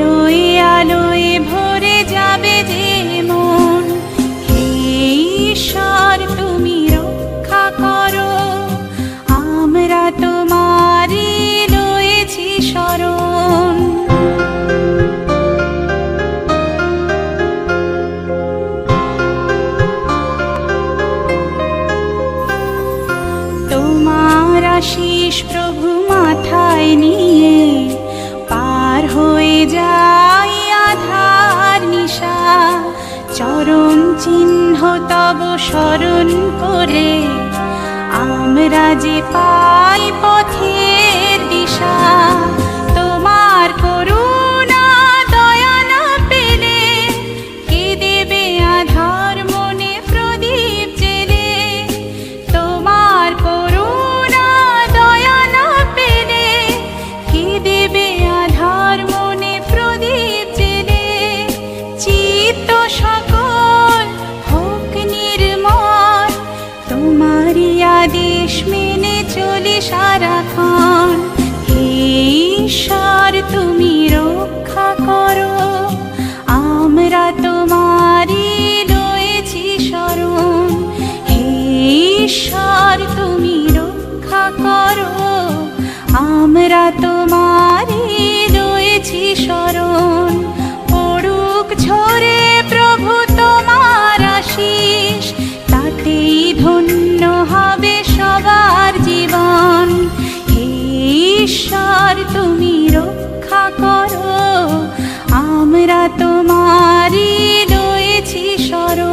আলোয় আলোয় ভরে যাবে যে মন। হে ঈশ্বর তুমি রক্ষা করো, আমরা তোমারই রয়েছি শরণ। তোমার আশিস প্রভু মাথায় নিয়ে পার হয়ে যাই আধার নিশা। চরণ চিহ্ন তব স্মরণ করে আমরা যে পাই পথের দিশা। তোমার করুণা দয়া না পেলে কে দেবে আধার মনে প্রদীপ জেলে। তোমার করুণা দয়া না পেলে কে দেবে আধার মনে প্রদীপ জেলে। চিত্ত সকল হোক নির্মল, তোমারই আদেশ মেনে চলি সারাক্ষণ। হে ঈশ্বর তুমি রক্ষা করো, আমরা তোমারই রয়েছি শরণ। হে ঈশ্বর তুমি রক্ষা করো, আমরা তোমারই রয়েছি শরণ। পড়ুক ঝরে প্রভু তোমার আশিস, তাতেই ধন্য হবে সবার জীবন। হে ঈশ্বর তুমি রক্ষা করো, আমরা তোমারই রয়েছি শরণ।